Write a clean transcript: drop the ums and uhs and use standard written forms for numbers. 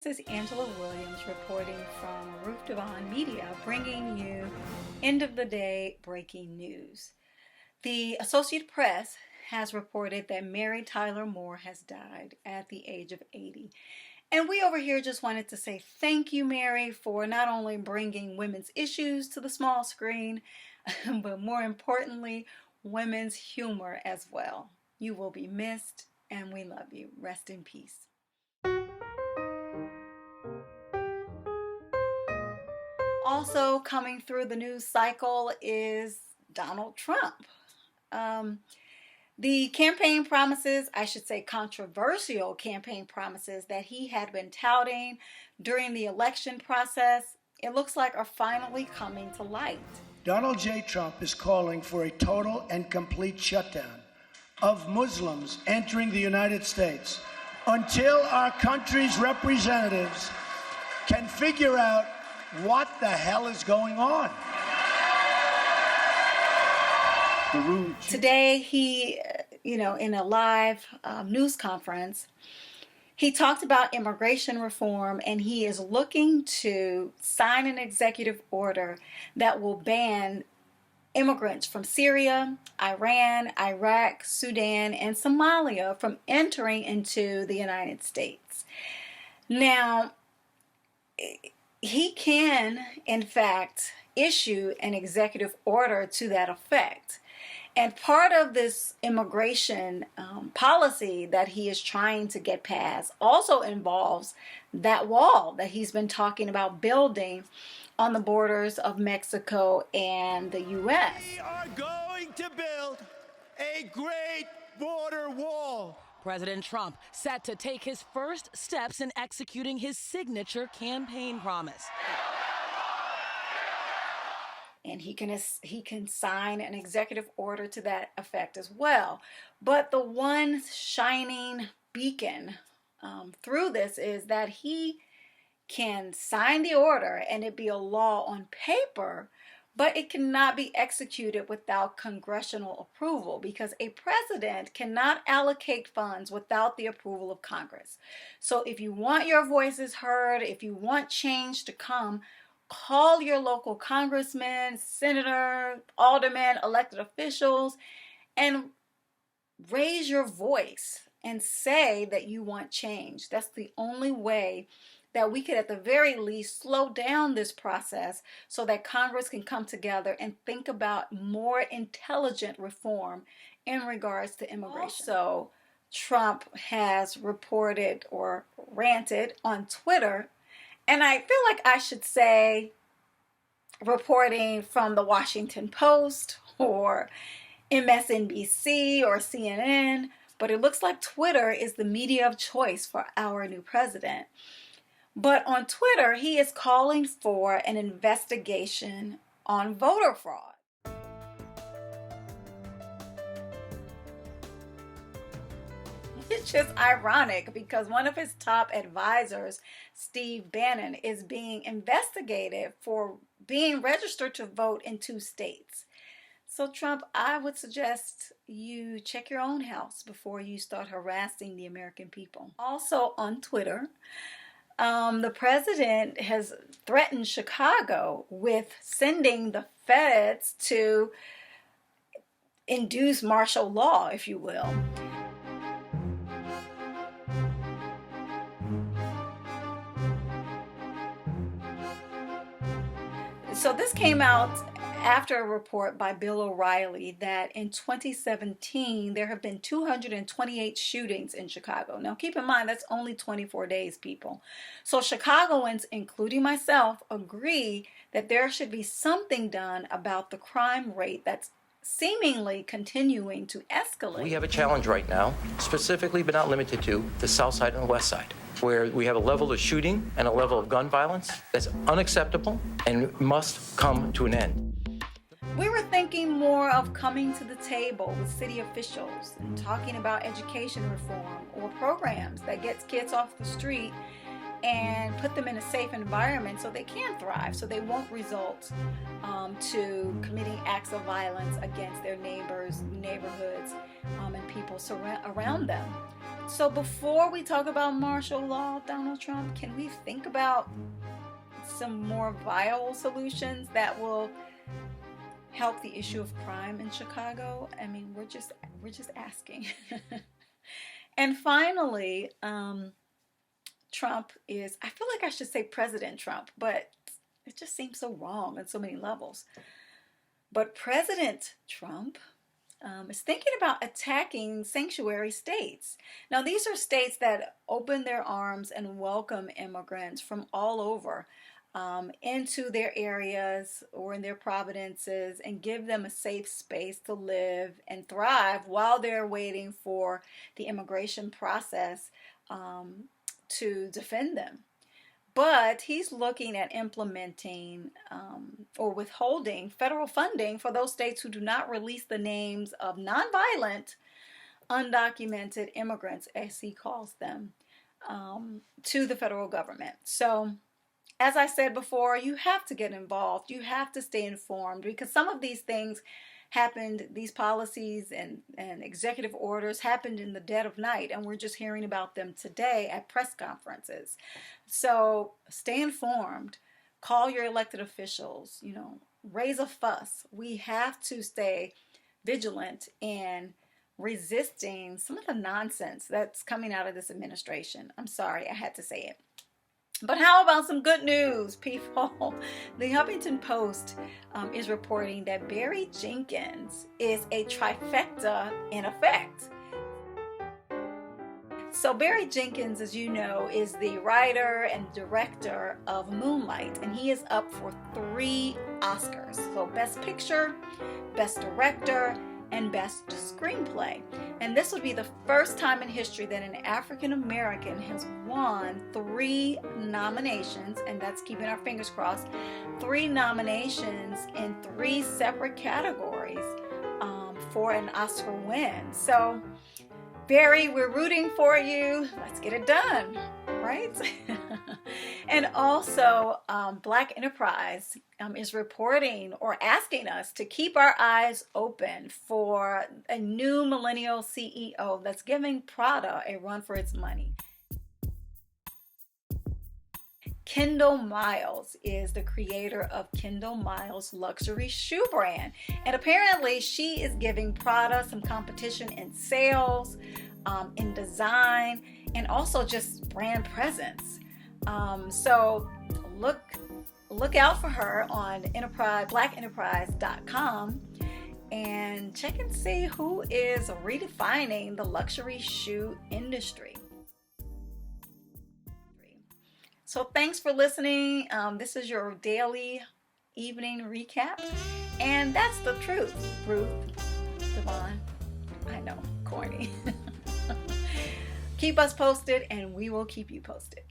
This is Angela Williams reporting from Ruth Devon Media, bringing you end of the day breaking news. The Associated Press has reported that Mary Tyler Moore has died at the age of 80. And we over here just wanted to say thank you, Mary, for not only bringing women's issues to the small screen, but more importantly, women's humor as well. You will be missed, and we love you. Rest in peace. Also coming through the news cycle is Donald Trump. The campaign promises, I should say controversial campaign promises that he had been touting during the election process, it looks like are finally coming to light. Donald J. Trump is calling for a total and complete shutdown of Muslims entering the United States until our country's representatives can figure out what the hell is going on. Today, he, in a live news conference, he talked about immigration reform, and he is looking to sign an executive order that will ban immigrants from Syria, Iran, Iraq, Sudan, and Somalia from entering into the United States. Now, he can, in fact, issue an executive order to that effect. And part of this immigration policy that he is trying to get passed also involves that wall that he's been talking about building on the borders of Mexico and the U.S. We are going to build a great border wall. President Trump set to take his first steps in executing his signature campaign promise. And he can sign an executive order to that effect as well. But the one shining beacon through this is that he can sign the order and it be a law on paper, but it cannot be executed without congressional approval, because a president cannot allocate funds without the approval of Congress. So if you want your voices heard, if you want change to come, call your local congressman, senator, alderman, elected officials, and raise your voice and say that you want change. That's the only way that we could at the very least slow down this process so that Congress can come together and think about more intelligent reform in regards to immigration. So Trump has reported or ranted on Twitter, and I feel like I should say reporting from the Washington Post or MSNBC or CNN, but it looks like Twitter is the media of choice for our new president. But on Twitter, he is calling for an investigation on voter fraud. It's just ironic because one of his top advisors, Steve Bannon, is being investigated for being registered to vote in 2 states. So Trump, I would suggest you check your own house before you start harassing the American people. Also on Twitter, the president has threatened Chicago with sending the feds to induce martial law, if you will. So this came out after a report by Bill O'Reilly that in 2017 there have been 228 shootings in Chicago. Now keep in mind that's only 24 days, people. So Chicagoans, including myself, agree that there should be something done about the crime rate that's seemingly continuing to escalate. We have a challenge right now, specifically but not limited to the South Side and the West Side, where we have a level of shooting and a level of gun violence that's unacceptable and must come to an end. We were thinking more of coming to the table with city officials and talking about education reform or programs that gets kids off the street and put them in a safe environment so they can thrive, so they won't result to committing acts of violence against their neighbors, neighborhoods, and people around them. So before we talk about martial law, Donald Trump, can we think about some more viable solutions that will help the issue of crime in Chicago? I mean, we're just asking. And finally, Trump is, I feel like I should say President Trump, but it just seems so wrong on so many levels. But President Trump is thinking about attacking sanctuary states. Now, these are states that open their arms and welcome immigrants from all over into their areas or in their provinces and give them a safe space to live and thrive while they're waiting for the immigration process to defend them. But he's looking at implementing or withholding federal funding for those states who do not release the names of nonviolent, undocumented immigrants, as he calls them, to the federal government. So, as I said before, you have to get involved. You have to stay informed, because some of these things happened, these policies and executive orders happened in the dead of night, and we're just hearing about them today at press conferences. So stay informed, call your elected officials, raise a fuss. We have to stay vigilant in resisting some of the nonsense that's coming out of this administration. I'm sorry, I had to say it. But how about some good news, people? The Huffington Post is reporting that Barry Jenkins is a trifecta in effect. So Barry Jenkins, as you know, is the writer and director of Moonlight, and he is up for 3 Oscars. So Best Picture, Best Director, and Best Screenplay. And this would be the first time in history that an African American has won 3 nominations, and that's keeping our fingers crossed, 3 nominations in 3 separate categories for an Oscar win. So Barry, we're rooting for you. Let's get it done, right? And also, Black Enterprise is reporting or asking us to keep our eyes open for a new millennial CEO that's giving Prada a run for its money. Kendall Miles is the creator of Kendall Miles luxury shoe brand. And apparently she is giving Prada some competition in sales, in design, and also just brand presence. So look out for her on blackenterprise.com and check and see who is redefining the luxury shoe industry. So thanks for listening. This is your daily evening recap. And that's the truth, Ruth Devon. I know, corny. Keep us posted, and we will keep you posted.